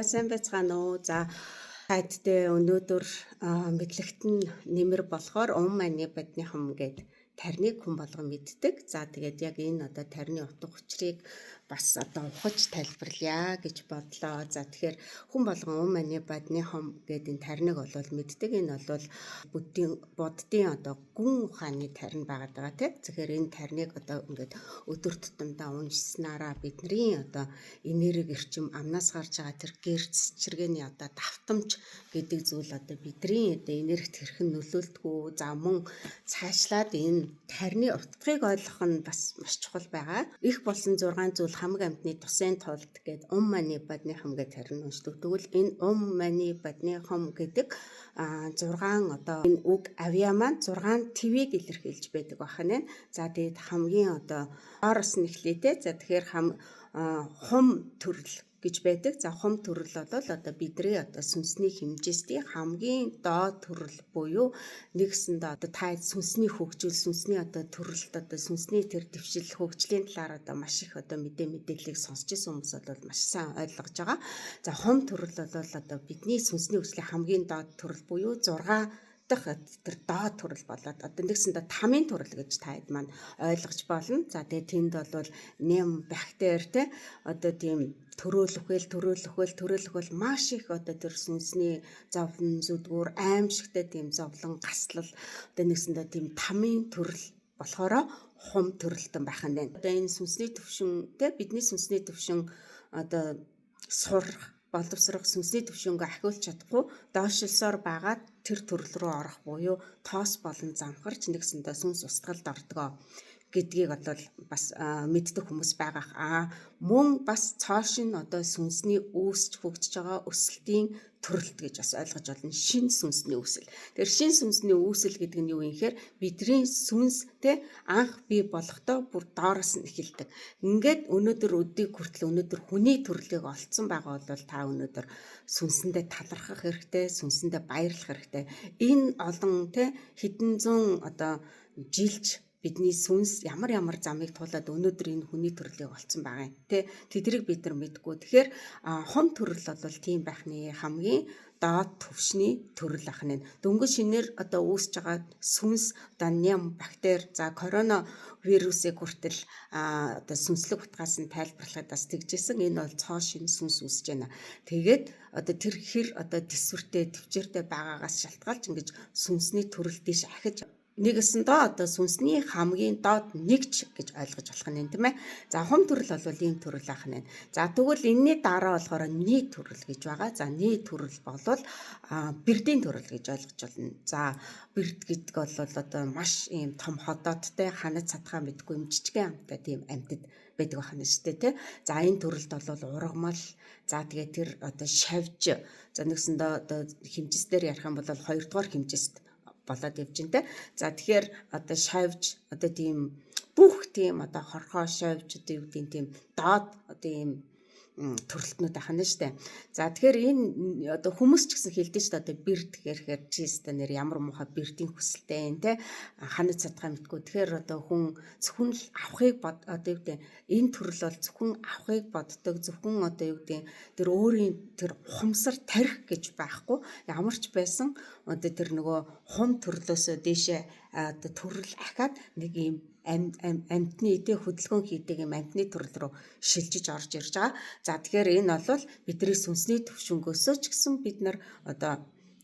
Сайн байцгаана уу? За хайдтай өнөөдөр мэдлэгт нь нэмэр болохоор мани бодныхом гээд тарныг хүн болгон мэддэг. За тэгээд яг энэ одоо тарны утга учирыг бас одоо ухаж тайлбарлая гэж бодлоо. За тэгэхээр хүн болгон мани бодныхом гээд энэ тарныг олвол мэддэг. Энэ бол буддийн одоо гүн ухааны тарн байгаад байгаа тийм. Тэгэхээр энэ тарныг одоо ингээд өдөр тутамдаа уншсанараа бидний одоо энерги эрчим амнаас гарч байгаа тэр гэрц цэцэргээний одоо давтамж гэдэг зүйл одоо бидний одоо энергит хэрхэн нөлөөлдгүү. За мөн цаашлаад энэ тарны утгыг ойлгох нь бас маш чухал байгаа. Их болсон 6 зүйл хамаг амьтны тусын тулд гээд мани бодныхом гэдэг тарин уншдаг. Тэгвэл энэ мани бодныхом гэдэг 6 одоо энэ үг авьяа маань 6 твийг илэрхийлж байдаг байна. За тэгээд хамгийн одоо доороос нь эхлэе. За тэгэхээр хум төрөл гэж байдаг. За хум төрөл бол одоо бидний одоо сүнсний хэмжээстэй хамгийн доод төрөл буюу нэгсэндээ одоо та сүнсний хөгжил, сүнсний одоо төрөлд одоо сүнсний тэр дэвшил хөгжлийн талаар одоо маш их одоо мэдээллийг сонсч ирсэн хүмүүс бол маш сайн ойлгож байгаа. За хум төрөл бол одоо бидний сүнсний хөгжлийн хамгийн доод төрөл буюу 6 дахь тэр доод төрөл болоод одоо нэгсэндээ тамийн төрөл гэж таад маань ойлгож болно. За тэгээд тэнд бол нэм бактери те одоо тийм төрөөлөх маш их одоо тэр сүнсний зовлон зүдгүүр аимшигтай тийм зовлон гаслал одоо нэгсэндээ тийм тамийн төрөл болохоор хум төрөлтөн байх нь байна. Одоо энэ сүнсний төвшин те бидний сүнсний төвшин одоо сурах боловсрох сүнсний төвшөнгөө ахиулж чадахгүй доошлсоор байгаад тэр төрөл рүү орох буюу тоос болон замхарч нэгсэндээ сүнс устгалд ордгоо гэдгийг бол бас мэддэг хүмүүс байгаа. Мөн бас цааш нь одоо сүнсний үүсч хөгжиж байгаа өсөлтийн төрөлт гэж бас ойлгож болно. Шин сүнсний үүсэл. Тэгэхээр шин сүнсний үүсэл гэдэг нь юу юм гэхээр бидний сүнс те анх бий болохдоо бүр доороос нь эхэлдэг. Ингээд өнөөдөр өдийг хүртэл өнөөдөр хүний төрлийг олцсон байгаа бол та өнөөдөр сүнсэндээ талархах хэрэгтэй, сүнсэндээ баярлах хэрэгтэй. Энэ олон те хэдэн зуун одоо жилч бидний сүнс ямар замыг туулаад өнөөдөр энэ хүний төрлийг олцсон байгаа юм те тэдрийг бид нар мэдгүй. Тэгэхээр хум төрөл бол тийм байхны хамгийн доод төвшний төрөл ахна. Дөнгөж шинээр одоо үүсэж байгаа сүнс одоо нэм бактери за коронавирусыг хүртэл одоо сүнслэг утгаас нь тайлбарлахад бас тэгжсэн. Энэ бол цоо шин сүнс үүсэж байна. Тэгээд одоо тэр хэр одоо төсвөртэй төвчээртэй байгаагаас шалтгаалж ингэж сүнсний төрөл дэш ахиж нэгэсэндээ одоо сүнсний хамгийн доод нэгч гэж ойлгож болох нь тийм ээ. За хум төрөл бол ийм төрөл ах нь. За тэгвэл энэний дараа болохоор нийт төрөл гэж байгаа. За нийт төрөл болвол бэрдийн төрөл гэж ойлгож байна. За бэрд гэдэг бол одоо маш ийм том ходоодтай ханаж цатхаа мэдгүй юм жижигхэн амттай тийм амьтад байдаг байна шүү дээ тий. За энэ төрөлд бол ургамал за тэгээ тэр одоо шавж за нэгсэндээ одоо хэмжээсээр ярих юм бол 2 дугаар хэмжээст болоод явж байна те. За тэгэхээр одоо шавж одоо тийм бүх тийм одоо хорхоо шавж одоо юу гэдэг тийм доод одоо ийм төрөлтнүүд ахна штэ. За тэгэхээр энэ одоо хүмүүс ч гэсэн хэлдэг штэ одоо бэрд гэхээр чистэ нэр ямар муухай бэрдийн хүсэлтэй юм те ханаж цадгаа мэдгүй. Тэгэхээр одоо хүн зөвхөн л авахыг одоо юу гэдэг энэ төрөл бол зөвхөн авахыг боддог зөвхөн одоо юу гэдэг тэр өөрийн тэр ухамсар тарих гэж байхгүй ямар ч байсан одоо тэр нөгөө хум төрлөөсөө дээшээ одоо төрөл ахаад нэг юм амьтны эдээ хөдөлгөөн хийдэг юм амьтны төрөл рүү шилжиж орж ирж байгаа. За тэгэхээр энэ бол бидний сүнсний төвшнгөөсөө ч гэсэн бид нар одоо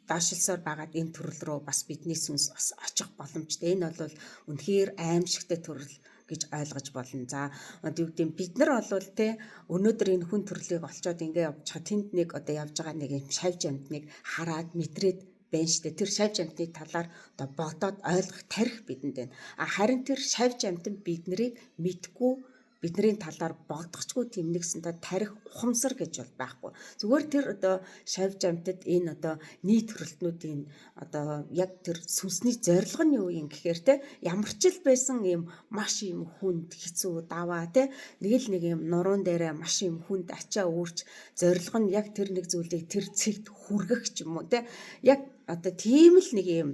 даашилсаар байгаад энэ төрөл рүү бас бидний сүнс бас очих боломжтой. Энэ бол үнэхээр аимшигтай төрөл гэж ойлгож болно. За юу гэдэг бид нар бол те өнөөдөр энэ хүн төрлийг олцоод ингээ явж байгаа тэнд нэг одоо явж байгаа нэг юм шавж амьтныг хараад мэдрээд байна штэ. Тэр шавж амьтны талаар одоо бодоод ойлгох тарих бидэнд байна. Харин тэр шавж амьтан биднийг мэдгүй бидний талаар бодгочгүй тийм нэгсэнтэй тарих ухамсар гэж бол байхгүй. Зүгээр тэр одоо шавж амьтад энэ одоо нийт төрөлтнүүдийн одоо яг тэр сүнсний зорилго нь юу юм гэхээр те ямар ч л байсан юм маш юм хүнд хэцүү даваа те нэг юм нуруунд дээрээ маш юм хүнд ачаа өөрч зорилго нь яг тэр нэг зүйлийг тэр цэгт хүргэх ч юм уу те яг одоо тийм л нэг юм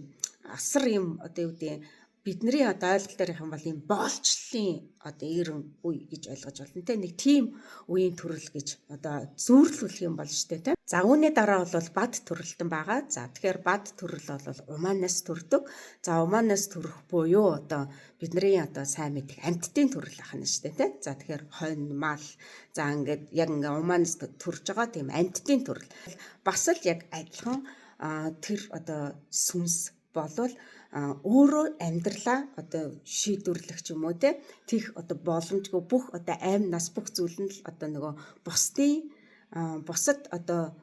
асар юм одоо юу гэдэг бидний одоо ойлголтоор их юм бол ийм боолчлолын одоо eerэн үе гэж ойлгож байна. Тэ нэг тийм үеийн төрөл гэж одоо зүйрлүүлэх юм бол штэ тэ. За үүний дараа бол бад төрөлтөн байгаа. За тэгэхээр бад төрөл бол умаанаас төрдөг. За умаанаас төрөх буюу одоо бидний одоо сайн мэдих амьтдын төрөл ахна штэ тэ. За тэгэхээр хонь, мал за ингээд яг ингээ умаанаас төрж байгаа тийм амьтдын төрөл. Бас л яг адилхан тэр одоо сүнс болвол өөрөө амьдралаа одоо шийдвэрлэх ч юм уу те тех одоо боломжгүй бүх одоо аим нас бүх зүйл нь л одоо нөгөө бусад одоо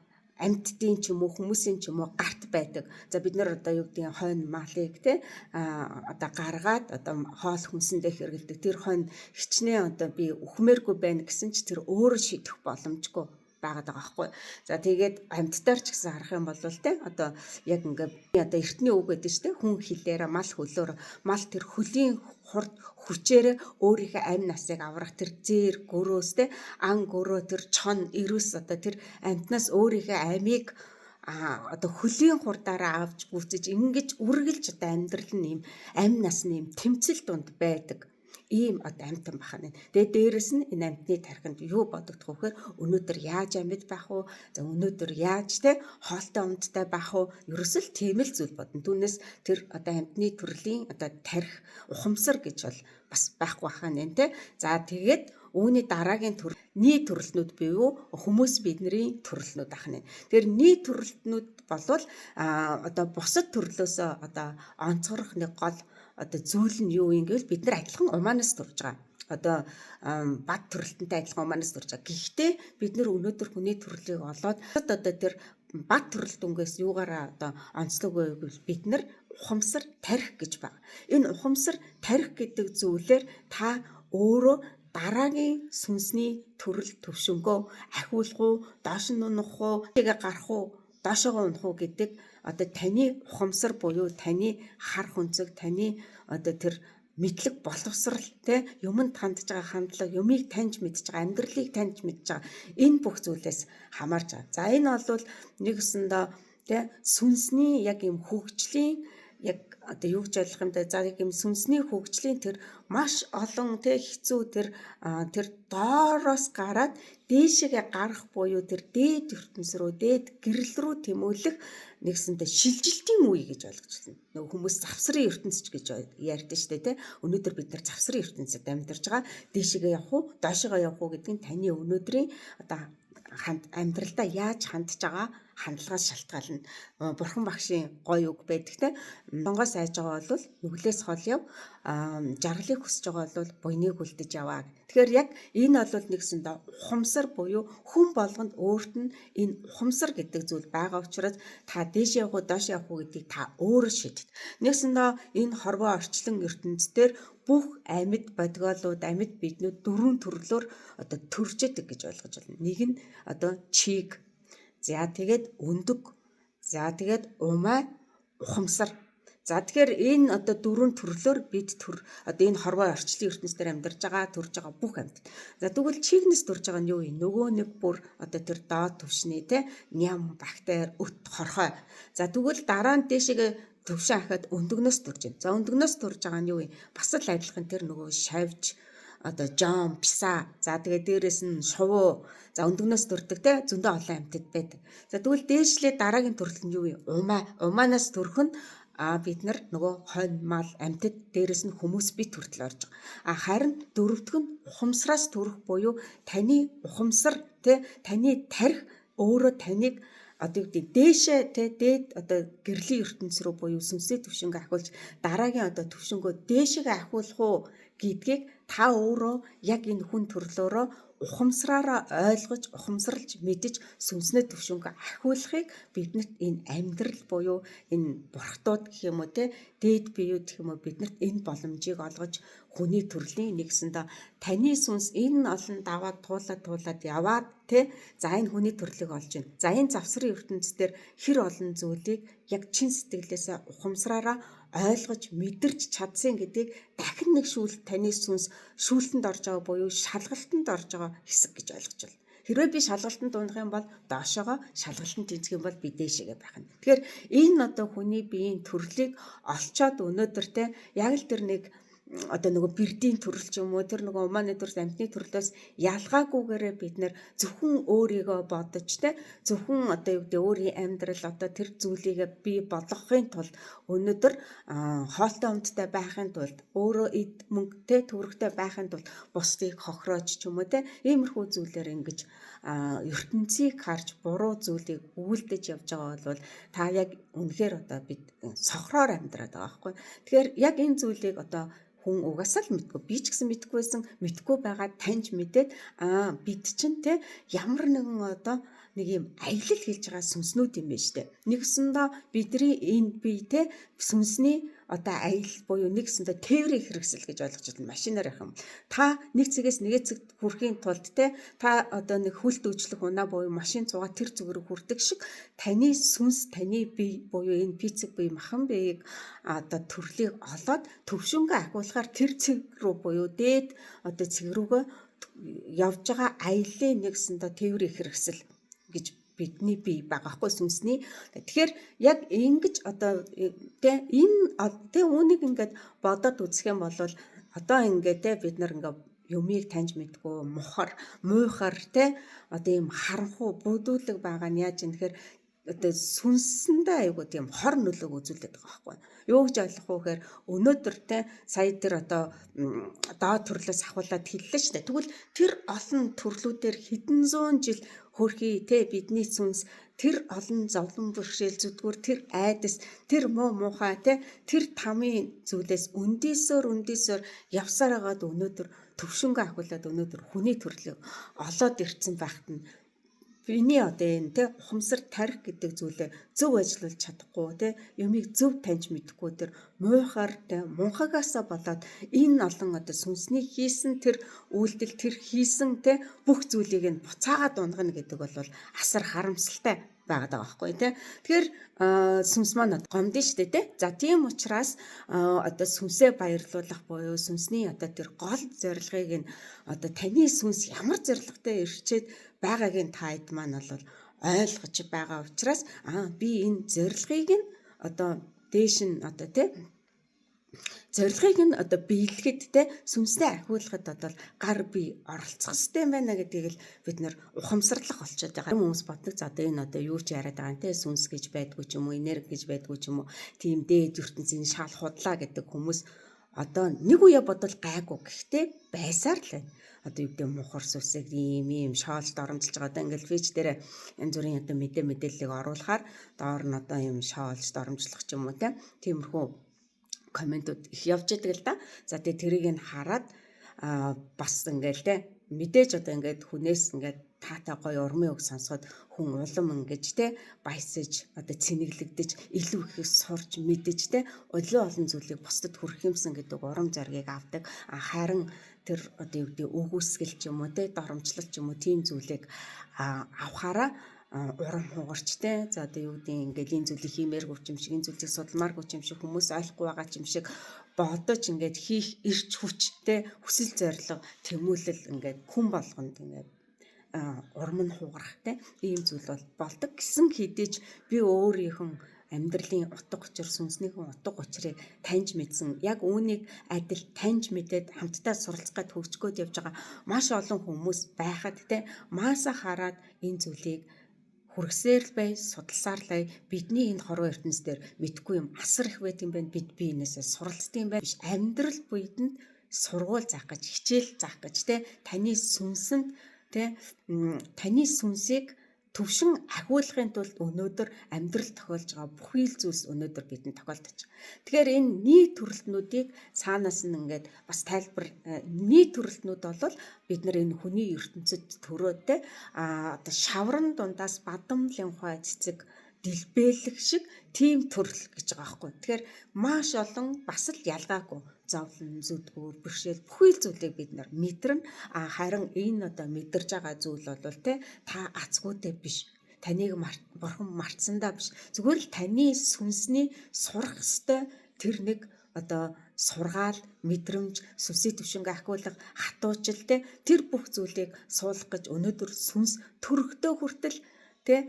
амьтдын ч юм уу хүмүүсийн ч юм уу гарт байдаг. За бид нар одоо юу гэдэг хонь малыг те одоо гаргаад одоо хоол хүнсэндээ хэрэгэлдэг. Тэр хонь хичнээн одоо би үхмээргүй байна гэсэн ч тэр өөрөө шийдэх боломжгүй байгаад байгаа байхгүй. За тэгээд амьдтаар ч гэсэн харах юм бол те одоо яг ингээд одоо эртний үг гэдэг чинь хүн хилээр мал хөлөөр мал тэр хөлийн хүчээр өөрийнхөө амь насыг аврах тэр зээр гөрөөс те ан гөрөө тэр чон эрүүс одоо тэр амьтнаас өөрийнхөө амийг одоо хөлийн хурдаараа авч гүйцэж ингэж үргэлж одоо амьдрал нь юм амь насны юм тэмцэл дунд байдаг. Ийм одоо амьтан бахна. Тэгээд дээрэс нь энэ амьтны тархинд юу бодогдох вэ гэхээр өнөөдөр яаж амьд байх вэ? За өнөөдөр яаж те хоолтой ундтай байх вэ? Ерөөсөл тийм л зүйл бодно. Түүнээс тэр одоо амьтны төрлийн одоо тархи ухамсар гэж бол бас байхгүй хаа нэ те. За тэгээд үүний дараагийн нийт төрөлтнүүд буюу хүмүүс бидний төрөлтнүүд ахна. Тэгэхээр нийт төрөлтнүүд болвол одоо бусад төрлөөсөө одоо онцгорох нэг гол одоо зүйл нь юу юм гэвэл бид нар адилхан умаанаас төрж байгаа. Одоо бад төрөлтөнтэй адилхан умаанаас төрж байгаа. Гэхдээ бид нар өнөөдөр хүний төрлийг олоод одоо тэр бад төрөлтөнгөөс юугаараа одоо онцлог вэ гэвэл бид нар ухамсар тарих гэж байна. Энэ ухамсар тарих гэдэг зүйлээр та өөрөө дараагийн сүнсний төрөл төвшөнгөө ахиулах уу, доош нь унах уу, тэгээ гарах уу, доошоо унах уу гэдэг одоо таны ухамсар буюу таны хар хүнцэг, таны одоо тэр мэдлэг боловсрал те юмд хандж байгаа хандлага, юмыг таньж мэдж байгаа, амьдралыг таньж мэдж байгаа энэ бүх зүйлээс хамаарч байгаа. За энэ бол нэгсэндээ те сүнсний яг юм хөгжлийн яг одоо юу гэж ойлгох юм да за яг юм сүнсний хөгжлийн тэр маш олон те хэцүү тэр доороос гараад дээшээгээ гарах буюу тэр дээд ертөнц рүү дээд гэрэл рүү тэмүүлэх нэгсэнтэй шилжилтийн үе гэж ойлгож байна. Нөгөө хүмүүс завсрын ертөнц гэж ярьдаг шүү дээ те. Өнөөдөр бид нар завсрын ертөнцид амьдарч байгаа. Дээшээгээ явах уу, доошоо явах уу гэдэг нь таны өнөөдрийн одоо амьдралдаа яаж хандж байгаа хандлагаас шалтгаална. Бурхан багшийн гоё үг байдаг те. Сонгоос айж байгаа бол нүглээс хол яв, жаргалыг хүсэж байгаа бол буйныг үлдэж яваа. Тэгэхээр яг энэ бол нэгсэндээ ухамсар буюу хүн болгонд өөрт нь энэ ухамсар гэдэг зүйл байгаа учраас та дээш явах уу доош явах уу гэдгийг та өөрөө шийдэх. Нэгсэндээ энэ хорвоо орчлон ертөнцийн бүх амьд бодгоолууд, амьд биднүүд дөрвөн төрлөөр одоо төрж идэг гэж ойлгож байна. Нэг нь одоо чиг, за тэгээд өндөг, за тэгээд умаа, ухамсар. За тэгэхээр энэ одоо дөрвөн төрлөөр бид одоо энэ хорвоо орчлын ертөнцийн амьдарч байгаа, төрж байгаа бүх амьд. За тэгвэл чигнэс төрж байгаа нь юу вэ? Нөгөө нэг бүр одоо тэр доод түвшний те ням, бактери, өт, хорхой. За тэгвэл дараа нь дээшээ төвшин ахад өндөгнөөс төрж байна. За өндөгнөөс төрж байгаа нь юу вэ? Бас л адилхан тэр нөгөө шавж одоо жом, писа. За тэгээ дээрэс нь шувуу. За өндөгнөөс төрдөг те зөндөө олон амьтад байдаг. За тэгвэл дээшлээ дараагийн төрөл нь юу вэ? Умаанаас төрөх нь бид нар нөгөө хонь, мал, амьтад дээрэс нь хүмүүс бит хүртэл орж байгаа. Харин дөрөвдөг нь ухамсараас төрөх буюу таны ухамсар те таны тарих өөрөө таныг одоо юу гэдэг дээшээ те дээд одоо гэрлийн ертөнц рүү буюу сүнсний төвшөнгө ахиулж дараагийн одоо төвшөнгөө дээшээ ахиулах уу гэдгийг та өөрөө яг энэ хүн төрлөөрөө ухамсараараа ойлгож, ухамсарлж мэдж сүнснээ төвшөнгө ахиулахыг биднэрт энэ амьдрал буюу энэ бурхтууд гэх юм уу те дээд биеуд гэх юм уу биднэрт энэ боломжийг олгож хүний төрлийн нэгсэндээ таны сүнс энэ олон даваад туулаад яваад те за энэ хүний төрлийг олж байна. За энэ завсрын ертөнцийн хэр олон зүйлийг яг чин сэтгэлээсээ ухамсараараа ойлгож мэдэрч чадсан гэдгийг дахин нэг таны сүнс шүүлтэнд орж байгаа буюу шалгалтанд орж байгаа хэсэг гэж ойлгож байна. Хэрвээ би шалгалтанд дундах юм бол доошоогоо шалгалтанд тэнцэх юм бол би дээшээгээ байх нь. Тэгэхээр энэ одоо хүний биеийн төрлийг олцоод өнөөдөр те яг л тэр нэг одоо нөгөө бэрдийн төрөл ч юм уу тэр нөгөө умааны төрөл амьтны төрлөөс ялгаагүйгээрээ бид нэр зөвхөн өөрийгөө бодож те зөвхөн одоо юу гэдэг өөрийн амьдрал одоо тэр зүйлийг бий болгохын тулд өнөөдөр хоолтой өмдтэй байхын тулд өөрөө эд мөнгөтэй төвөргтэй байхын тулд бусдыг хохироож ч юм уу те иймэрхүү зүйлээр ингэж ертөнцийг харж буруу зүйлийг үйлдэж явж байгаа бол та яг үнэхээр одоо бид сохроор амьдраад байгаа байхгүй. Тэгэхээр яг энэ зүйлийг одоо хүн угаасаа л мэдгүй. Би ч гэсэн мэдгүй байсан. Мэдгүй байгаа таньж мэдээд бид чинь те ямар нэгэн одоо нэг юм аялал хийж байгаа сүнснүүд юм байна штэ. Нэгсэндээ бидний энэ бие те сүнсний одоо аялал буюу нэгсэндээ тээврийн хэрэгсэл гэж ойлгож байна. Машинаар явах юм. Та нэг цэгээс нэгэ цэгт хүрэхийн тулд те та одоо нэг хүлт өвчлөх унаа буюу машин цугаа тэр зүгээрээ хүрдэг шиг таны сүнс таны бие буюу энэ физик бие махан биеийг одоо төрлийг олоод төвшөнгө агуулгаар тэр цэг рүү буюу дээд одоо цэг рүүгээ явж байгаа аяллаа нэгсэндээ тээврийн хэрэгсэл гэж бидний бие байгаа хгүй сүнсний. Тэгэхээр яг ингэж одоо тэ энэ тэ үүнийг ингээд бодоод үзэх юм бол одоо ингээд тэ бид нар ингээд юмыг таньж мэдгүй мухар муухар тэ одоо ийм харанхуу бүдүүлэг байгаа нь яаж юм тэгэхээр одоо сүнсэндээ айгуу тийм хор нөлөөг үзүүлдэг байгаа байхгүй. Юу гэж ойлгох вэ гэхээр өнөөдөр те сая тэр одоо доод төрлөөс ахуулаад хэллээ шүү дээ. Тэгвэл тэр олон төрлүүдээр хэдэн зуун жил хөрхий те бидний сүнс тэр олон зовлон бэрхшээл зүдгүүр тэр айдас тэр муу муухай те тэр тамийн зүйлээс өндөөсөөр явсаар хагаад өнөөдөр төвшөнгө ахуулаад өнөөдөр хүний төрлөг олоод ирсэн байхад нь биний одоо энэ те ухамсар тарих гэдэг зүйлээ зөв ажиллуулж чадахгүй те юмыг зөв таньж мэдэхгүй тэр муухаар те мунхагаасаа болоод энэ олон одоо сүнсний хийсэн тэр үйлдэл тэр хийсэн те бүх зүйлийг нь буцаагаад унгана гэдэг бол асар харамсалтай байгаад байгаа байхгүй тий. Тэгэхээр сүнс маань гомдсон шүү дээ тий. За тийм учраас одоо сүнсээ баярлуулах буюу сүнсний одоо тэр гол зорилгыг нь одоо таны сүнс ямар зорилготой ирчээд байгааг нь таад маань бол ойлгож байгаа учраас би энэ зорилгыг нь одоо дээш нь одоо тий зорилгыг нь одоо биелэхэд те сүнстэй ахиулахад одоо гар бие оролцох хэрэгтэй байна гэдгийг л бид нэр ухамсарлах болчиход байгаа. Хүмүүс боддог за одоо энэ одоо юу ч яриад байгаа юм те сүнс гэж байдгүй ч юм уу энерги гэж байдгүй ч юм уу тийм дээд ертөнцийн шал худлаа гэдэг хүмүүс одоо нэг үе бодвол гайгүй гэхдээ байсаар л байна. Одоо юу гэдэг мухар сүсэг ийм шоолж доромжилж байгаа. Одоо ингээл фейж дээр янз бүрийн одоо мэдээллийг оруулахаар доор нь одоо ийм шоолж доромжлох ч юм уу тиймэрхүү комментууд их явж идэг л да. За тэгээ тэрийг нь хараад бас ингээл те мэдээж одоо ингээд хүнээс ингээд таатай гоё урмын үг сонсоход хүн улам ингэж те баясаж одоо цэнэглэгдэж илүү их сурч мэдэж те олон олон зүйлийг бусдад хүргэх юмсан гэдэг урам зориг авдаг. Харин тэр одоо юу гэдэг өгөөсгөл ч юм уу те доромжлол ч юм уу тийм зүйлийг авахаараа урам хугарчтэй. За одоо юу гэдэг ингээд энэ зүйлийг хиймээргүй юм шиг, энэ зүйлийг судалмааргүй юм шиг, хүмүүс ойлгохгүй байгаа юм шиг бодож ингээд хийх эрч хүчтэй хүсэл зориг тэмүүлэл ингээд хүн болгонд ингээд урам нь хугарахтай ийм зүйл бол болдог гэсэн хэдиж би өөрийнхөө амьдралын утга учир сүнснийхэн утга учирыг таньж мэдсэн. Яг үүнийг адил таньж мэдээд хамтдаа суралцгаад хөгжгөөд явж байгаа маш олон хүмүүс байхад те мааса хараад энэ зүйлийг хүргсээр л бай, судалсаар л бай. Бидний энэ хорвоо ертөнцийн дээр мэдгүй юм асар их байт юм байна. Бид би энэсээ суралцдаг юм байна. Биш амьдрал буйданд сургууль заах гэж, хичээл заах гэж те таны сүнсэнд те таны сүнсийг төвшин ахиулахын тулд өнөөдөр амьдрал тохиолж байгаа бүхий л зүйлс өнөөдөр бидэнд тохиолдож байгаа. Тэгэхээр энэ нийт төрөлтнүүдийг цаанаас нь ингээд бас тайлбар нийт төрөлтнүүд бол бид нар энэ хүний ертөнцид төрөөдтэй одоо шаврын дундаас бадамлын хой цэцэг дэлбэлэх шиг тийм төрөл гэж байгаа байхгүй. Тэгэхээр маш олон бас л ялгаагүй зовлон, зүдгүүр, бэрхшээл бүхий л зүйлийг бид нар мэдэрнэ. Харин энэ одоо мэдэрж байгаа зүйл бол те та азгүйтэй биш. Таныг бурхан мартсандаа биш. Зүгээр л таны сүнсний сурах ёстой тэр нэг одоо сургаал, мэдрэмж, сүнсний төвшинг ахиулах, хатуужил те тэр бүх зүйлийг суулгах гэж өнөөдөр сүнс төрөгдөө хүртэл те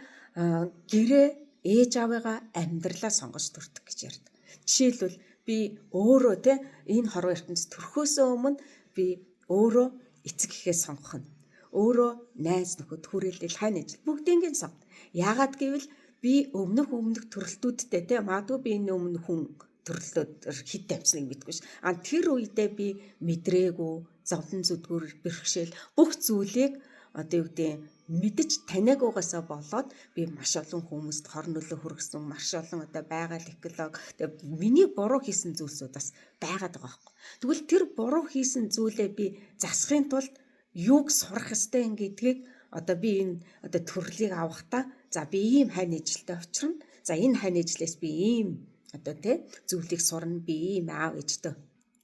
гэрээ ээж аавыгаа амьдралаа сонгож төрдөг гэж ярьдаг. Жишээлбэл би өөрөө те энэ хорвоо ертөнцид төрөхөөс өмнө би өөрөө эцэг эхээ сонгох нь. Өөрөө найз нөхөд хүрээлэл хань ижил бүгдийг сонгоно. Яагаад гэвэл би өмнөх төрөлтүүдтэй те магадгүй би энэ өмнө хүн төрлөөр хит тамцныг мэдгүй ш. Тэр үедээ би мэдрээгүй, зовлон зүдгүүр бэрхшээл бүх зүйлийг одоо юу гэдэг мэдэж таниагуугаасаа болоод би маш олон хүмүүст хор нөлөө хүргэсэн, маш олон одоо байгаль эколог тэгээ миний буруу хийсэн зүйлсүүд бас байгаад байгаа байхгүй. Тэгвэл тэр буруу хийсэн зүйлээ би засахын тулд юуг сурах ёстой гэдгийг одоо би энэ одоо төрлийг авахдаа за би ийм хань ижилтэй очирно. За энэ хань ижлээс би ийм одоо тий зүйлийг сурна, би ийм аав ээжтэй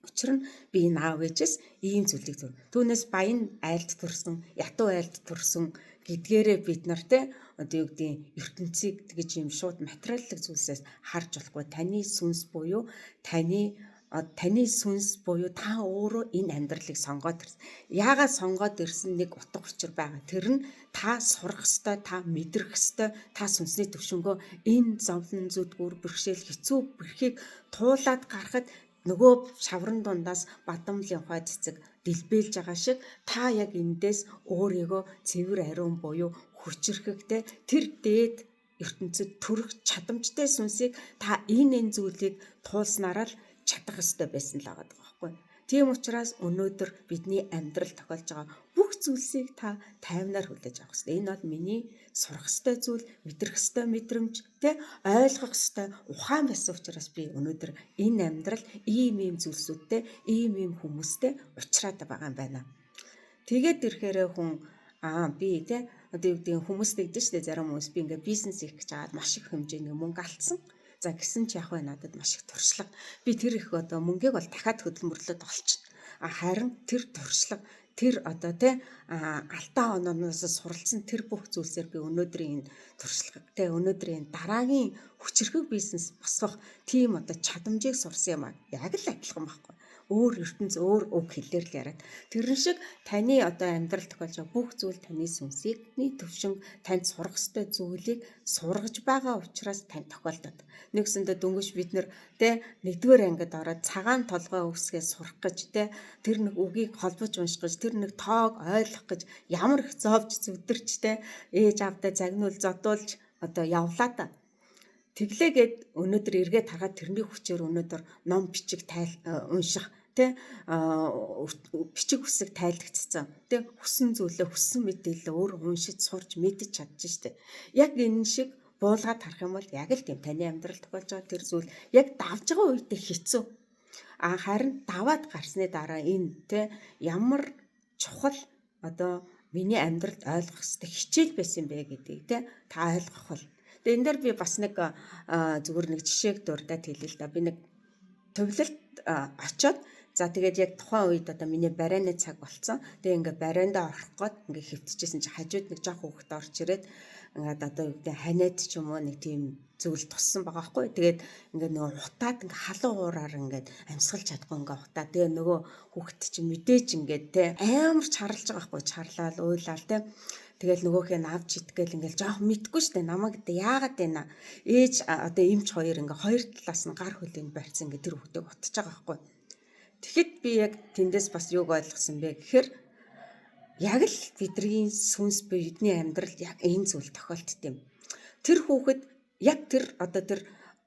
учир нь би энэ аав ээжээс ийм зүйлийг зөв. Түүнээс баян айлд төрсөн, ятуу айлд төрсөн гэдгээрээ бид нар те одоо юу гэдэг ертөнцийг тэгж юм шууд материаллык зүйлсээс харж болохгүй. Таны сүнс буюу таны сүнс буюу та өөрөө энэ амьдралыг сонгоод ирсэн. Яагаад сонгоод ирсэн нэг утга учир байгаа. Тэр нь та сурах ёстой, та мэдрэх ёстой, та сүнсний төвшөнгөө энэ зовлон зүдгүүр бэрхшээл хэцүү бэрхийг туулаад гарахад нөгөө шаврын дундаас бадамлын хой цэцэг дэлбэлж байгаа шиг та яг эндээс өөрийгөө цэвэр ариун буюу хүчрэхэгтэй тэр дээд ертөнцид төрөх чадамжтай сүнсийг та энэ зүйлийг туулснараа л чадах ёстой байсан л байгаа байхгүй. Тийм учраас өнөөдөр бидний амьдрал тохиолж байгаа бүх зүйлсийг та тайвнаар хүлээж авах ёстой. Энэ бол миний сурах ёстой зүйл, мэдрэх ёстой мэдрэмж, тэ ойлгох ёстой ухаан байсан учраас би өнөөдөр энэ амьдрал ийм зүйлсүүдтэй, ийм хүмүүстэй уулзраад байгаа юм байна. Тэгээд ирэхээр хүн би тэ одоо юу гэдэг хүмүүст тэгдэж штэ зарим хүмүүс би ингээ бизнес хийх гэж аваад маш их хэмжээний мөнгө алдсан. За гисэн ч яг надад маш их туршлага. Би тэр их одоо мөнгийг бол дахиад хөдөлмөрлөд олчихно. Харин тэр туршлага, тэр одоо тэ алдаа онооноос суралцсан тэр бүх зүйлсээр би өнөөдрийн туршлагаг тэ өнөөдрийн дараагийн хүчрхэг бизнес босгох тийм одоо чадамжийг сурсан юм аа. Яг л адилхан байхгүй. Өөр ертөнц өөр үг хэлээр л яриад. Тэрэн шиг таны одоо амьдрал тохиолж байгаа бүх зүйл таны сүнсний төвшинг танд сурах ёстой зүйлийг сургаж байгаа учраас танд тохиолдод. Нэгсэндээ дөнгөж бид нэр тэ нэгдүгээр ангид ороод цагаан толгой үсгээ сурах гэж тэ тэр нэг үгийг холбож унших гэж тэр нэг тоог ойлгох гэж ямар их зовж зүдэрч тэ ээж авдаа загнуул зодуулж одоо явлаа та. Тэглээгээд өнөөдөр эргээд хараад тэрний хүчээр өнөөдөр ном бичиг унших тэ бичиг үсэг тайлгдсан тэ хүссэн зүйлээ хүссэн мэдээлэл өөр уншиж сурч мэдэж чадж штэ. Яг энэ шиг буулгаад харах юм бол яг л тийм таны амьдрал тохиолж байгаа тэр зүйл яг давж байгаа үедээ хэцүү. Харин даваад гарсны дараа энэ тэ ямар чухал одоо миний амьдралд ойлгох ёстой хичээл байсан бэ гэдгийг тэ та ойлгох бол. Тэгээ энэ дээр би бас нэг зүгээр нэг жишээг дурдаад хэлээ л да. Би нэг төвлөлт очоод за тэгээд яг тухайн үед одоо миний барайны цаг болцсон. Тэгээ ингээ барайндаа орох гээд ингээ хөвтчихсэн чи хажууд нэг жоох хүүхэд орж ирээд ингээд одоо юу гэдэг ханиад ч юм уу нэг тийм зүйл туссан байгаа хгүй. Тэгээд ингээ нөгөө хутаад ингээ халуун уураар ингээ амьсгалж чадахгүй ингээ хутаа. Тэгээ нөгөө хүүхэд чинь мэдээж ингээ те амар чарлж байгаа хгүй. Чарлал уйлал те. Тэгэл нөгөөхөө авч идгээл ингээл жоох мэдгүй штэ намайг гэдэг яагаад байна. Ээж одоо эмч хоёр ингээ хоёр талаас нь гар хөлийн барьсан ингээ тэр хүүхдээ утж байгаа байхгүй. Тэгэхэд би яг тэндээс бас юуг ойлгосон бэ гэхээр яг л бидний сүнс бидний амьдралд яг энэ зүйл тохиолдт юм. Тэр хүүхэд яг тэр одоо тэр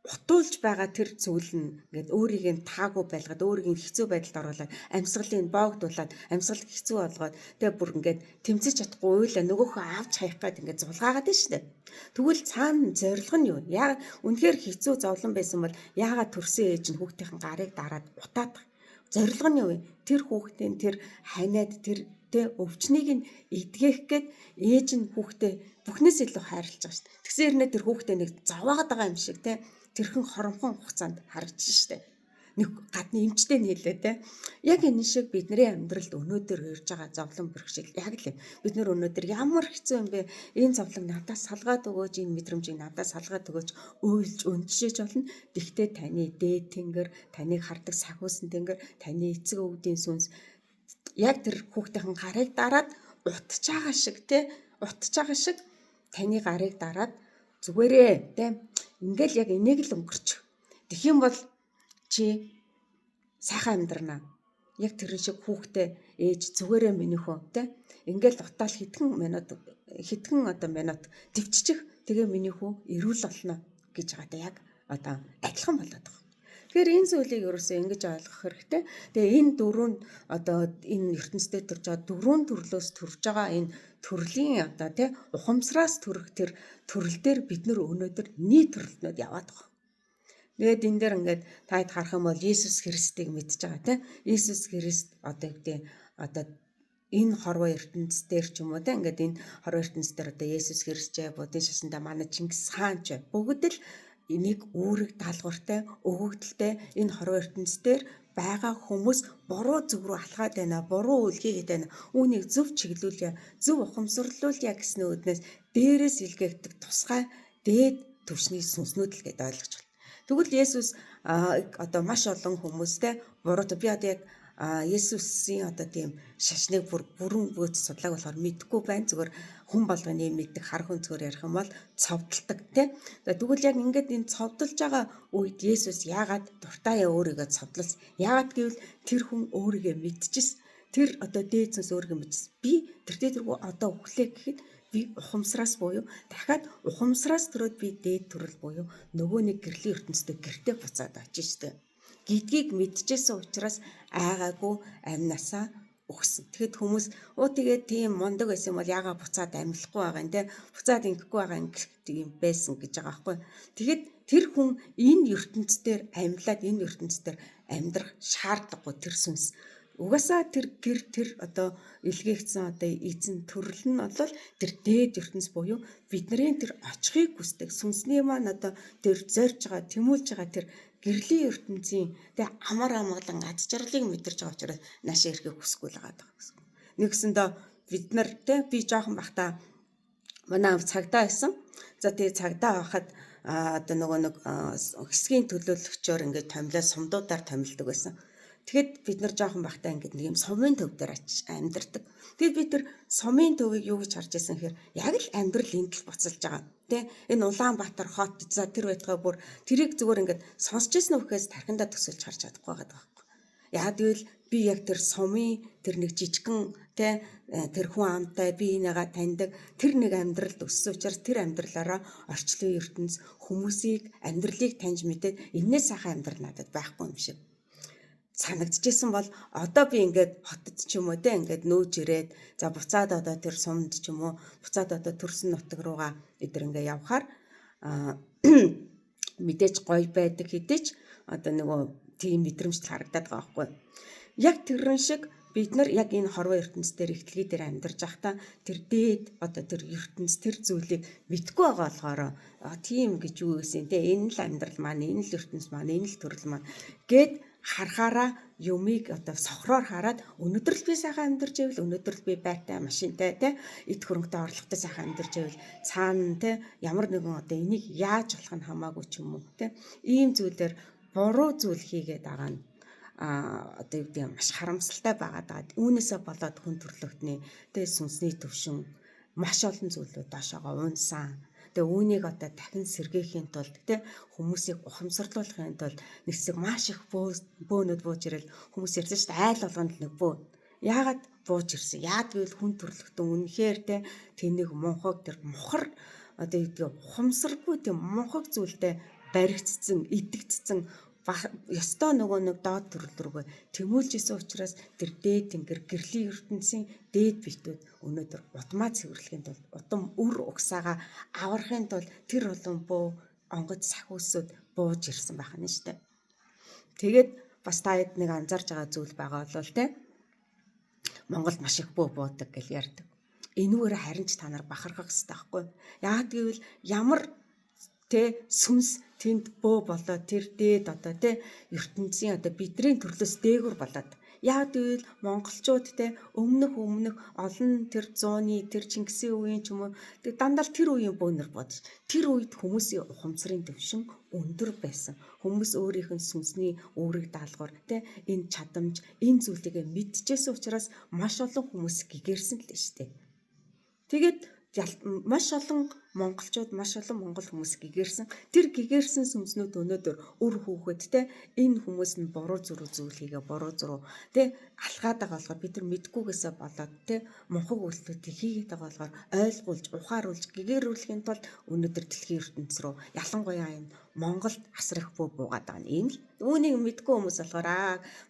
утуулж байгаа тэр зүйл нь ингээд өөрийг нь таагүй байлгаад өөрийг нь хэцүү байдалд оруулаад амьсгалын боогдуулаад амьсгал хэцүү болгоод тэгээ бүр ингээд тэмцэж чадахгүй уйлаа нөгөөхөө авч хаях гээд ингээд зулгаагаад байна шүү дээ. Тэгвэл цаана зорилго нь юу? Яг үнэхээр хэцүү зовлон байсан бол яагаад төрсөн ээж нь хүүхдийн гарыг дараад утаад зорилго нь юу вэ? Тэр хүүхдийн тэр ханиад тэр өвчнийг нь эдгэх гээд ээж нь хүүхдээ бүхнээс илүү хайрлаж байгаа шүү дээ. Тэгсэн хэрнээ тэр хүүхдээ нэг зовоогод байгаа юм шиг тэрхэн хоромхон хугацаанд харагдаж штэ. нэг гадны эмчтэй нийлээ те. Яг энэ шиг бидний амьдралд өнөөдөр ирж байгаа зовлон бэрхшээл яг л юм. Бид нөр өнөөдөр ямар хэцүү юм бэ? Энэ зовлон надаас салгаад өгөөж, энэ мэдрэмжийг надаас салгаад өгөөж уйлж өнчшиж болно. Тэгтээ таны дээд тэнгэр, таныг хардаг сахиусан тэнгэр, таны эцэг өвгдийн сүнс яг тэр хүүхдийн гарыг дараад утж байгаа шиг те, утж байгаа шиг таны гарыг дараад зүгээрээ те. Ингээл яг энийг л өнгөрч. Тэгэх юм бол чи сайхан амьдрнаа. Яг тэр шиг хүүхдээ ээж зүгээрээ минийх үү те. Ингээл утаал хитгэн минут төвччих. Тэгээ минийх үү эрүүл болно гэж байгаа да яг одоо адилхан болоод байгаа. Тэгэхээр энэ зүйлийг ерөөсөө ингэж ойлгох хэрэгтэй. Тэгээ энэ дөрөв одоо энэ ертөнцийн төрж байгаа дөрвөн төрлөөс төрж байгаа энэ төрлийн одоо тий ухамсараас төрөх тэр төрөл дээр бид нар өнөөдөр нийт төрлөнөд яваад байгаа. Тэгээд энэ дээр ингээд таад харах юм бол Иесус Христийг мэдж байгаа тий. Иесус Христ одоо энэ хорвоо ертөнцийн дээр ч юм уу тий ингээд энэ хорвоо ертөнцийн дээр одоо Иесус Христчээ будын шашиндаа манай Чингис хаан ч бүгд л энийг үүрэг даалгавартай өгөгдөлтэй энэ хорвоо ертөнцийн дээр байгаа хүмүүс буруу зүг рүү алхаад байна, буруу үйл хийгээд байна. Үүнийг зөв чиглүүлье, зөв ухамсарлуулъя гэсэн үүднээс дээрээс илгээгдэх тусгай дээд түвшний сүнснүүд л гэдээ ойлгож байна. Тэгвэл Есүс одоо маш олон хүмүүстэй буруу би одоо яг Есүсийн одоо тийм шашныг бүрэн гүйц судлааг болохоор мэдэхгүй байна. Зүгээр хүн болгоны мэддэг хар хүн зүгээр ярих юм бол цовдолдог тий. Тэгвэл яг ингээд энэ цовдолж байгаа үед Есүс яагаад дуртай өөрийгөө цовдлуулсан? Яагаад гэвэл тэр хүн өөрийгөө мэдчихсэн. Тэр одоо дээдсэнс өөрийгөө мэдчихсэн. Би тэр дээргүй одоо өглөө гэхэд би ухамсараас буюу дахиад ухамсараас төрөөд би дээд төрөл буюу нөгөө нэг гэрлийн ертөнцид гэртээ буцаад очиж штэ. Гэдгийг мэдчихсэн учраас айгаагүй амнасаа өгсөн. Тэгэхэд хүмүүс тэгээд тийм мундаг байсан бол яагаад буцаад амьлахгүй байгаа юм те буцаад ингэхгүй байгаа юм байсан гэж байгаа байхгүй. Тэгэхэд тэр хүн энэ ертөнцийн амьлаад энэ ертөнцийн амьдрах шаардлагагүй тэр сүнс. Угаасаа тэр одоо илгээгдсэн одоо эзэн төрөл нь бол тэр дээд ертөнц буюу бидний тэр очихыг хүсдэг сүнсний маань одоо тэр зорж байгаа тэмүүлж байгаа тэр гэрлийн ертөнцийн тэгээ амар амгалан ад жаргалыг мэдэрч байгаа учраас наашаа ирэхийг хүсэхгүй л байгаа гэсэн. Нэгсэндээ бид нар тэ би жоохон бахта манай цагдаа байсан. За тэгээ цагдаа байхад одоо нөгөө нэг хэсгийн төлөөлөгчөөр ингээд томилоо сумдуудаар томилдог байсан. Тэгэхэд бид нар жоохон бахтаа ингээд нэг юм сумын төв дээр амьдардаг. Тэгэд би тэр сумын төвийг юу гэж харж байсан гэхээр яг л амьдрал эндэл буцалж байгаа. Тэ энэ Улаанбаатар хот за тэр байтугай бүр тэрийг зүгээр ингээд сонсч ирсэн үхээс тархиндаа төсөлж харж чадахгүй байгаа байхгүй. Яг тэгвэл би яг тэр сумын тэр нэг жижигхэн тэ тэр хүн амтай би энийгээ таньдаг тэр нэг амьдралд өссөн учраас тэр амьдралаараа орчлон ертөнц хүмүүсийг амьдралыг таньж мэдээд энэс сайхан амьдрал надад байхгүй юм шиг санагдчихсэн бол одоо би ингээд хотод ч юм уу те ингээд нөөж ирээд за буцаад одоо тэр сумд ч юм уу буцаад одоо төрсөн нутаг руугаа эдэр ингээд явхаар мэдээж гоё байдаг хэдий ч одоо нөгөө тийм мэдрэмж харагдаад байгаа байхгүй. Яг тэрэн шиг бид нар яг энэ хорвоо ертөнцийн дээр ихтлгээ дээр амьдарч байхдаа тэр дээд одоо тэр ертөнц тэр зүйлийг мэдгүй байгаа болохоор тийм гэж юу гэсэн те энэ л амьдрал маань энэ л ертөнц маань энэ л төрөл маань гэд харахаараа юмыг одоо сохроор хараад өнөөдөр л би сайхан амьдарч байвал өнөөдөр л би байртай машинтай те эд хөрөнгөтэй орлоготой сайхан амьдарч байвал цаана те ямар нэгэн одоо энийг яаж болох нь хамаагүй ч юм уу те ийм зүйлээр буруу зүйл хийгээд байгаа нь одоо юу гэдэг маш харамсалтай байгаа. Үүнээсээ болоод хүн төрлөختний те сүнсний төвшин маш олон зүйлүүд доошоогоо унсан. Тэгээ үүнийг одоо дахин сэргээхийн тулд те хүмүүсийг ухамсарлуулахын тулд нэг хэсэг маш их бөөнөд бууж ирэл хүмүүс ярьсан шүү дээ айл болгонд нэг бөө. Яагаад бууж ирсэн? Яад гэвэл хүн төрлөختөн үнэхээр те тэнийг мунхаг тэр мухар одоо юу гэдэг ухамсаргүй тийм мунхаг зүйлтэй баригдсан, идэгдсэн ёстой нөгөө нэг доод төрөл рүүгээ тэмүүлж исэн учраас тэр дээд тэнгэр гэрлийн ертөнцийн дээд битүүд өнөөдөр удмаа цэвэрлэхийн тулд удам үр угсаага аврахын тулд тэр олон бөө онгоц сахиусууд бууж ирсэн байх нь шүү дээ. Тэгээд бас таад нэг анзаарж байгаа зүйл байгаа бол те Монголд маш их бөө буудаг гэж ярьдаг. Энүүгээр харин ч та нар бахархах хэрэгтэй байхгүй. Яагаад гэвэл ямар тэ сүнс тэнд бөө болоод тэр дээд одоо тэ ертөнцийн одоо бидний төрлөөс дээгүр болоод яг тэгвэл монголчууд те өмнөх олон тэр 100-ны тэр Чингисийн үеийн ч юм уу тэг дандаа тэр үеийн бөөнөр бодож тэр үед хүмүүсийн ухамсарын түвшин өндөр байсан. Хүмүүс өөрийнх нь сүнсний өөрийг даалгавар те энэ чадамж энэ зүйлийг мэдчихсэн учраас маш олон хүмүүс гэгэрсэн л шүү дээ. Тэгээд маш олон монголчууд маш олон монгол хүмүүс гэгэрсэн. Тэр гэгэрсэн сүнснүүд өнөөдөр үр хүүхэд те энэ хүмүүс нь буруу зүйл хийгээ буруу зуруу те алхаад байгаа болохоор бид нар мэдгүйгээсээ болоод те мунхаг үйлдэлүүдийг хийгээд байгаа болохоор ойлгуулж ухааруулж гэгэрүүлэхийн тулд өнөөдөр дэлхийн ертөнц рүү ялангуяа энэ Монголд асар их буугаад байгаа юм л. Үүнийг мэдгүй хүмүүс болохоор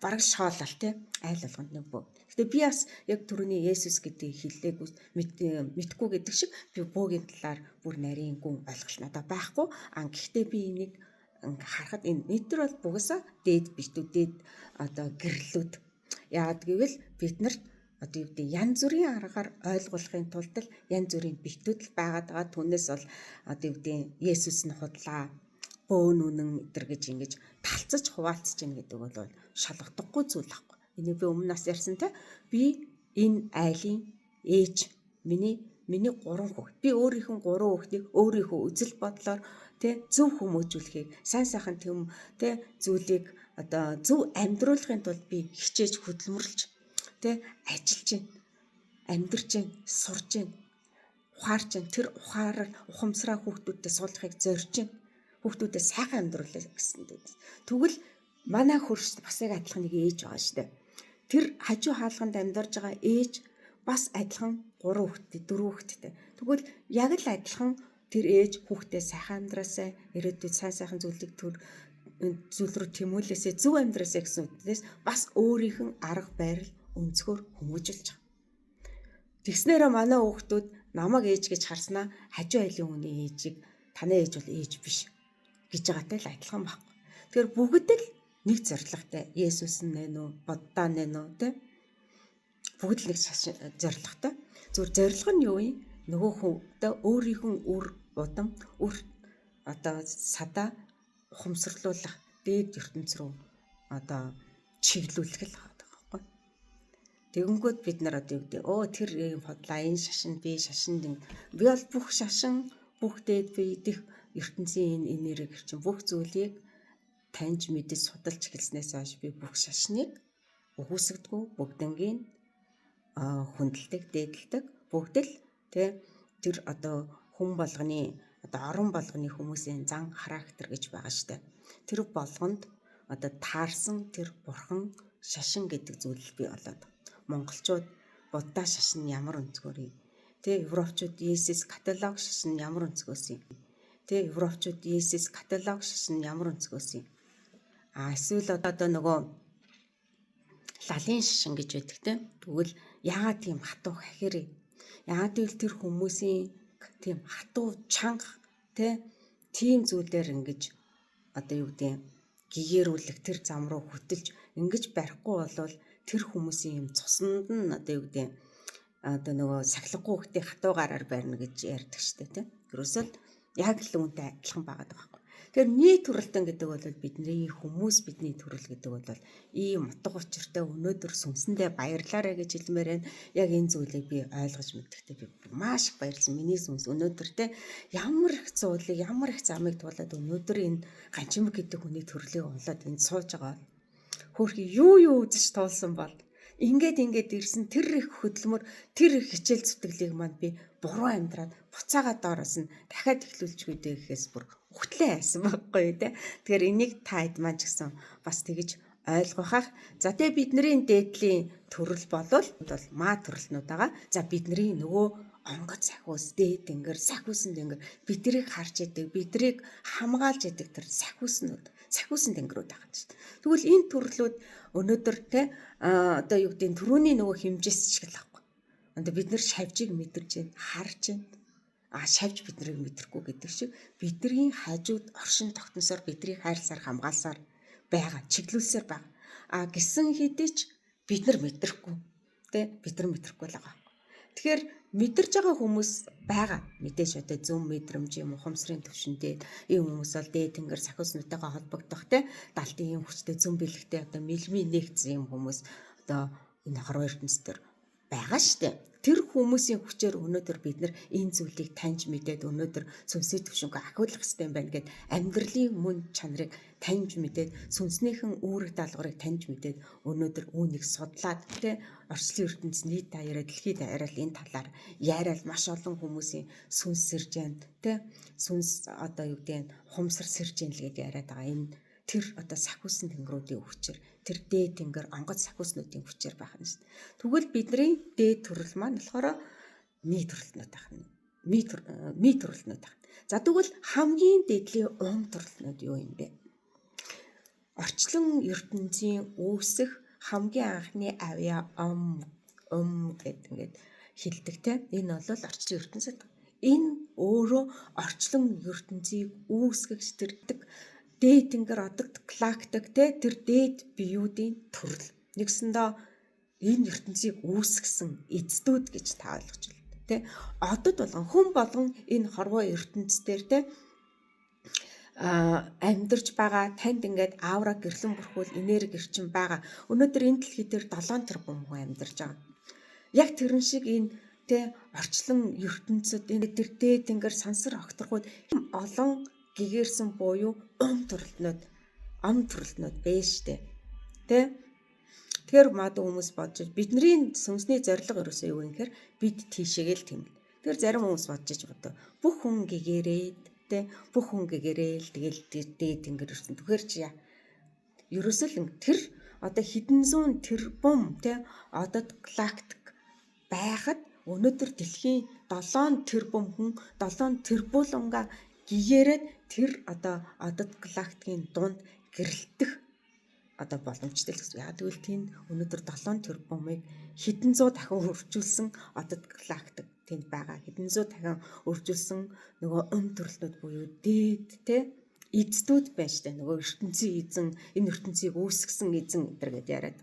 бараг шоолол те айл болгонд нэг бөө. Гэтэ би бас яг түрүүний Есүс гэдгийг хэллээг мэдгүй гэдэг шиг би бөөгийн талаар бүр нарийн гүн ойлголт надад байхгүй. Гэхдээ би энийг харахад энэ нийтэр бол бугасаа дээд битүүд дээд одоо гэрлүүд. Яагаад гэвэл бид нарт одоо юу гэдэг янз бүрийн аргаар ойлгуулахын тулд л янз бүрийн битүүд л байгаад байгаа. Түүнээс бол одоо юу гэдэг Есүс нь худлаа бөөн үнэн өдр гэж ингэж талцаж хуваалцаж ийн гэдэг бол шалгадаггүй зүйл байхгүй. Энийг би өмнө нас ярьсан те би энэ айлын ээж миний 3 хүүхэд. Би өөрийнхөө 3 хүүхдийг өөрийнхөө үзэл бодлоор тэ зөв хүмүүжүүлэхийг сайн сайхан тэм тэ зүйлийг одоо зөв амьдруулахын тулд би хичээж хөдөлмөрлж тэ ажиллаж байна. Амьдрж байна, сурж байна. Ухаарч байна. Тэр ухамсараа хүүхдүүдэд суулгахыг зорж байна. Хүүхдүүдэд сайхан амьдруулах гэсэн дээ. Тэгвэл манай хөрш бас яг адилхан нэг ээж байгаа шүү дээ. Тэр хажуу хаалганд амьдарж байгаа ээж бас адилхан 3 хүүхэдтэй 4 хүүхэдтэй. Тэгвэл яг л адилхан тэр ээж хүүхдээ сайхан амьдраасаа ирээдүйд сайхан зүйлийг зүйл рүү тэмүүлээсээ зөв амьдраасаа гэсэн үгнээс бас өөрийнх нь арга барил өнцгөр хүмүүжүүлж байгаа. Тэгснээрээ манай хүүхдүүд намайг ээж гэж харснаа хажуу айлын хүний ээжийг танай ээж бол ээж биш гэж байгаатай л адилхан байхгүй. Тэгэхээр бүгд л нэг зоригтой. Есүс нэ нүү, Будда нэ нүү тэ бүгд л нэг зоригтой. Зүгээр зорилго нь юу юм? Нөгөө хүүхдээ өөрийнхөө үр удам үр одоо садаа ухамсарлуулах дээд ертөнц рүү одоо чиглүүлэх л байгаа байхгүй. Тэгэнгүүт бид нар одоо юу гэдэг тэр юм хотлаа энэ шашин би шашинд би бол бүх шашин бүх дээд би идэх ертөнцийн энэ энерги чинь бүх зүйлийг таньж мэдэж судалж эхэлснээс хойш би бүх шашныг өгөөсгдгүү бүгднгийн хүндэлдэг дээдэлдэг бүгд л тэр одоо хүн болгоны одоо орон болгоны хүмүүсийн зан характер гэж байгаа штэ. Тэр болгонд одоо таарсан тэр бурхан шашин гэдэг зүйл бий болоод монголчууд Будда шашин ямар өнцгөр юм европчууд Есүс католик шашин ямар өнцгөөс юм европчууд Есүс католик шашин ямар өнцгөөс юм эсвэл одоо нөгөө лалын шашин гэж байдаг тэгвэл яагаад тийм хатуу хахирээ яагаад гэвэл тэр хүмүүсийн тийм хатуу чанга тийм зүйлээр ингэж одоо юу гэдэг гэгэрүүлэх тэр зам руу хөтөлж ингэж барихгүй болвол тэр хүмүүсийн юм цуснд нь одоо юу гэдэг одоо нөгөө сахилгагүй хөлтийн хатуу гараар барина гэж ярьдаг штэ Ерөөсөө яг л үүнтэй адилхан байгаад байгаа байхгүй. Тэгэхээр нийт төрөлтөн гэдэг бол бидний хүмүүс бидний төрөл гэдэг бол ийм утга учиртай өнөөдөр сүнсэндээ баярлаарай гэж хэлмээр байна. Яг энэ зүйлийг би ойлгож мэдрэхтэй би маш их баярлсан. Миний сүнс өнөөдөр ямар их зүйлийг ямар их замыг туулаад өнөөдөр энэ Ганчимэг гэдэг хүний төрлийг олоод энд сууж байгаа. Хөөрхи юу үзэж туулсан бол ингээд ирсэн тэр их хөдөлмөр тэр их хичээл зүтгэлийг манд би буруу амьдраад буцаага доороос нь дахиад эхлүүлж үдээ гэхээс бүр өгтлээ хайсан байхгүй юу те. Тэгэхээр энийг та хэд маань ч гэсэн бас тэгж ойлгохах. За тэгээ бидний дээдлийн төрөл болвол маа төрөлнүүд байгаа. За бидний нөгөө онгоц сахиус дээд тэнгэр сахиусан тэнгэр бидрийг харж яадаг бидрийг хамгаалж яадаг тэр сахиусан тэнгэрүүд байгаа шүү дээ. Тэгвэл энэ төрлүүд өнөөдөр одоо юу гэдэг түрүүний нөгөө хэмжээс шиг л байхгүй. Одоо бид нар шавжийг мэдэрч байна, харж байна. Шавж биднийг мэдрэхгүй гэдэг шиг бидний хажууд оршин тогтносоор биднийг хайрласаар хамгаалсаар байгаа, чиглүүлсээр байгаа. Гисэн хэдий ч бид нар мэдрэхгүй, бид нар мэдрэхгүй л байгаа. Тэгэхээр мэдэрж байгаа хүмүүс байгаа. Мэдээж одоо зөв мэдрэмж юм ухамсарын төвшөнтэй ийм хүмүүс бол дээд тэнгэр сахиуснуудтайгаа холбогдох те далтын ийм хүчтэй зөв бэлэгтэй одоо мэлми нэгдсэн юм хүмүүс одоо энэ хорвоо ертөнцийн төр байгаа штэ. Тэр хүмүүсийн хүчээр өнөөдөр бид нар энэ зүйлийг таньж мэдээд өнөөдөр сүнсний төвшөнгөө ахиулах хэрэгтэй юм байна гэд амьдралын мөн чанарыг таньж мэдээд сүнснийхэн үүрэг даалгаврыг таньж мэдээд өнөөдөр үүнийг судлаад тэ орчлон ертөнцийн нийт даяараа дэлхийд даяараа энэ талаар яриад маш олон хүмүүсийн сүнс сэржээнд тэ сүнс одоо юу гэдэг нь хумсар сэржээн л гэж яриад байгаа. Энэ тэр одоо сахиусан тэнгэрүүдийн хүчээр тэр дээд тэнгэр онгоц сахиуснуудын хүчээр байх нь шүү дээ. Тэгвэл бидний дээд төрөл маань болохоор ми төрөлтнүүд байх нь. Ми төрөлтнүүд байх. За тэгвэл хамгийн дээдлийн төрөлтнүүд юу юм бэ? Орчлон ертөнцийн үүсэх хамгийн анхны авьяа гэдэг ингээд хэлдэг те. Энэ бол орчлон ертөнцид. Энэ өөрөө орчлон ертөнцийг үүсгэж тэрдэг дээд тэнгэр одод галактик те тэр дээд биеүүдийн төрөл. Нэгсэндээ энэ ертөнцийг үүсгэсэн эцдүүд гэж та ойлгож байна те. Одод болгон хүн болгон энэ хорвоо ертөнцээр те амьдарч байгаа танд ингээд аавра гэрлэн бүрхүүл энерги эрчим байгаа. Өнөөдөр энэ дэлхий дээр 7 тэрбум хүн амьдарч байгаа. Яг тэрэн шиг энэ тэ орчлон ертөнцид энэ тэр дээд тэнгэр сансар огторхууд олон гэгэрсэн буюу ом төрөлтнүүд байж штэ. Тэ тэгэхээр мад хүмүүс бодож бидний сүнсний зорилго ерөөсөө юу юм гэхээр бид тийшээгээл тэмэл. Тэгэхээр зарим хүмүүс бодож бодоо бүх хүн гэгэрээд тэ бүх хүн гэгэрэл тэгэл дээд тэнгэр ирсэн. Тэгэхээр чи яа ерөөсөө л тэр одоо хэдэн зуун тэрбум тэ одод галактик байхад өнөөдөр дэлхийн 7 тэрбум хүн 7 тэрбууланга гэгэрээд тэр одоо одод галактикийн дунд гэрэлтэх одоо боломжтой л гэсэн. Яг тэгвэл тийм өнөөдөр 7 тэрбумыг хэдэн зуун дахин хөрвүүлсэн одод галактик тэнд байгаа. Хэдэн зуун дахин өржүүлсэн нөгөө төрөлтнүүд буюу дээд те эцдүүд байна штэ. Нөгөө ертөнцийн эзэн энэ ертөнцийг үүсгэсэн эзэн энэ гэдээ яриад.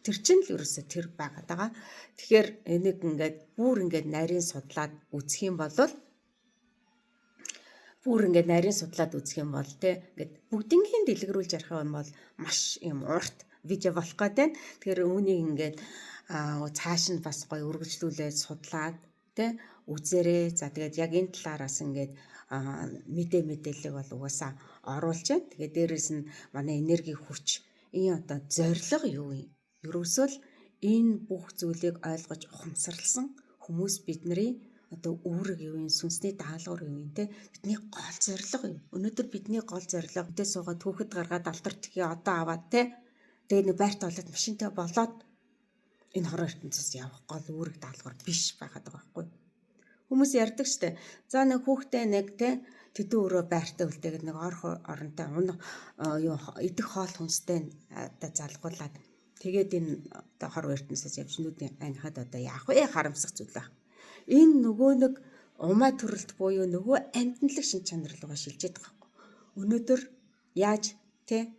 Тэр чинь л ерөөсөө тэр байгаад байгаа. Тэгэхээр энийг ингээд бүр ингээд нарийн судлаад үзэх юм бол те ингээд бүгднийг дэлгэрүүлж ярих юм бол маш юм урт видео болох гэдэг. Тэгэхээр үүнийг ингээд цааш нь бас гоё үргэлжлүүлээд судлаад тэ үзээрэй. За тэгээд яг энэ талаараас ингээд мэдээллийг бол угаасаа оруулж байна. Тэгээд дээрэс нь манай энерги хүч энэ одоо зорилго юу юм? Ерөөсөө л энэ бүх зүйлийг ойлгож ухамсарлсан хүмүүс бидний одоо үүрэг юу юм, сүнсний даалгавар юу юм те бидний гол зорилго юу? Өнөөдөр бидний гол зорилго өдөө суугаад түүхэд гаргаад алтар тхий одоо аваад те тэгээд нэг байрт болоод машинтай болоод энэ хороо ертөнцөөс явах гол үүрэг даалгавар биш байгаад байгаа байхгүй. Хүмүүс ярьдаг штэ. За нэг хүүхдээ нэг те тэдэн өрөө байртаа үлдээгээд нэг оронтой юу идэх хоол хүнстэй одоо залгуулад тэгээд энэ одоо хороо ертөнцөөс явж нүдний анихад одоо яах вэ? Харамсах зүйл байна. Энэ нөгөө нэг умаа төрөлт буюу нөгөө амьтналаг шин чанар руугаа шилжээд байгаа байхгүй. Өнөөдөр яаж те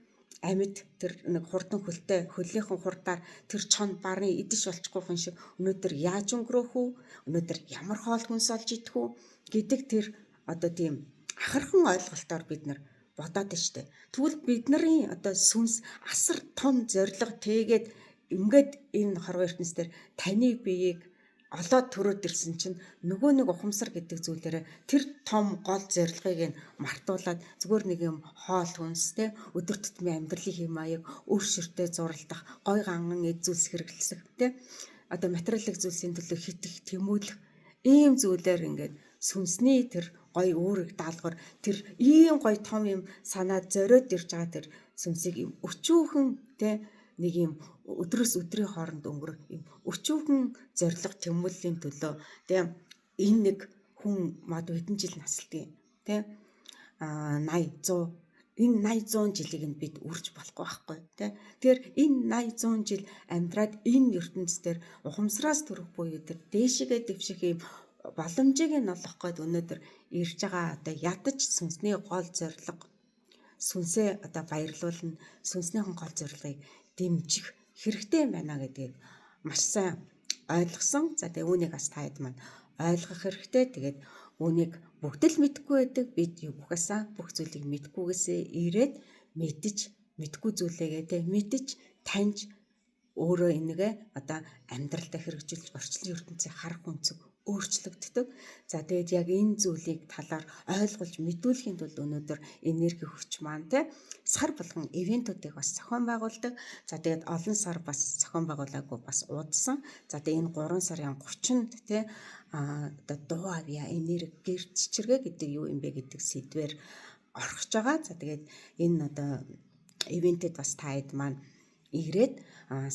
амьд тэр нэг хурдан хөлтэй хөлийнхэн хурдаар тэр чон барны идэж болчихгүй хүн шиг өнөөдөр яаж өнгөрөөх үү? Өнөөдөр ямар хоол хүнс олж идэх үү гэдэг тэр одоо тийм ахархан ойлголтоор бид нар бодоод байна штэ. Тэгвэл бидний одоо сүнс асар том зориг тэгээд ингээд энэ хорвоо ертөнцийн таны биеийг олоод төрөөд ирсэн чинь нөгөө нэг ухамсар гэдэг зүйлээрээ тэр том гол зорилгыг нь мартуулаад зүгээр нэг юм хоол хүнстэй өдөр тутмын амьдралын хэм маяг үр ширтээ зуралдах гой ганган эд зүйлс хэрэглэсэх те одоо материалын зүйлсийн төлөө хитэх тэмүүлэх ийм зүйлээр ингээд сүнсний тэр гой үүрэг даалгавар тэр ийм гой том юм санаа зориод ирж байгаа тэр сүнсийг юм өчүүхэн те нэг юм өдрөөс өдрийн хооронд өнгөрөх юм өчүүхэн зориг тэмүүллийн төлөө тийм энэ нэг хүн мад хэдэн жил насалдаг тийм 80 100 энэ 80 100 жилийг нь бид үрж болохгүй байхгүй тийм тэгэхээр энэ 80 100 жил амьдраад энэ ертөнцийн ухамсараас төрөх буюу тэр дээшгээ дэвших юм боломжийг нь олох гээд өнөөдөр ирж байгаа одоо ядаж сүнсний гол зориг сүнсээ одоо баярлуулна сүнснийхэн гол зорилгыг дэмжих хэрэгтэй байна гэдгийг маш сайн ойлгосон. За тэгээ үүнийг бас таад маань ойлгох хэрэгтэй. Тэгээд үүнийг бүгд л мэдэхгүй байдаг. Бид юухаасаа бүх зүйлийг мэдхгүйгээсээ ирээд мэдгүй зүйлээгээ те мэдж таньж өөрөө энэгээ одоо амьдралдаа хэрэгжүүлж орчлон ертөнцийг харах үнцэг өөрчлөгддөг. За тэгээд яг энэ зүйлийг талаар ойлгуулж мэдүүлэхийн тулд өнөөдөр энерги хүч маань те сар болгон ивентүүдийг бас зохион байгуулдаг. За тэгээд олон сар бас зохион байгуулаагүй бас удсан. За тэгээд энэ 3 сарын 30-нд те одоо дуу авья энерги гэр чичиргээ гэдэг юу юм бэ гэдэг сэдвээр орхиж байгаа. За тэгээд энэ одоо ивентэд бас та хэд маань ирээд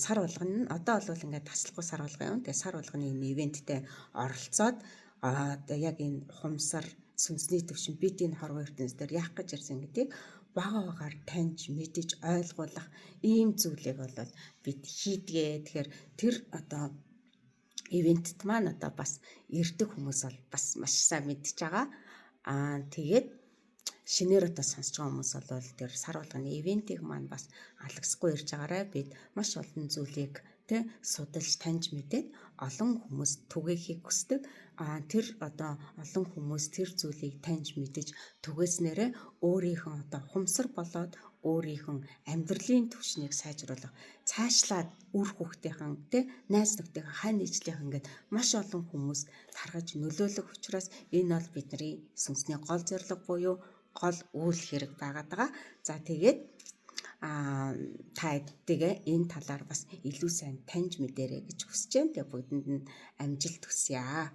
сар болгоно одоо бол ингээд таслахгүй сар болгоо юм. Тэгээ сар болгоны энэ ивенттэй оролцоод одоо яг энэ ухамсар сүнсний төвшин бид энэ хорвоо ертөнцийн дээр яах гэж ирсэн гэдгийг бага багаар таньж мэдэж ойлгуулах ийм зүйлийг бол бид хийдгээ. Тэгэхээр тэр одоо ивентэд маань одоо бас ирдэг хүмүүс бол бас маш сайн мэдж байгаа. Тэгээд шинээр одоо сонсож байгаа хүмүүс бол тэр сар болгоны ивентийг маань бас алгасгүй ирж байгаарай. Бид маш олон зүйлийг судалж таньж мэдээд олон хүмүүс түгээхийг хүсдэг. Тэр одоо олон хүмүүс тэр зүйлийг таньж мэдэж түгээснээрээ өөрийнхөө одоо ухамсар болоод өөрийнхөө амьдралын түвшнийг сайжруулах, цаашлаад үр хүүхдийнхэн найз нөхдийнхээ хань нийслэлийнхэн ингээд маш олон хүмүүс таргаж нөлөөлөх учраас энэ бол бидний сүнсний гол зорилго буюу гол үйл хэрэг байгаад байгаа. За тэгээд та эдгээр энэ талаар бас илүү сайн таньж мэдэрэй гэж хүсэж байна. Тэгээ бүгдэнд нь амжилт хүсье.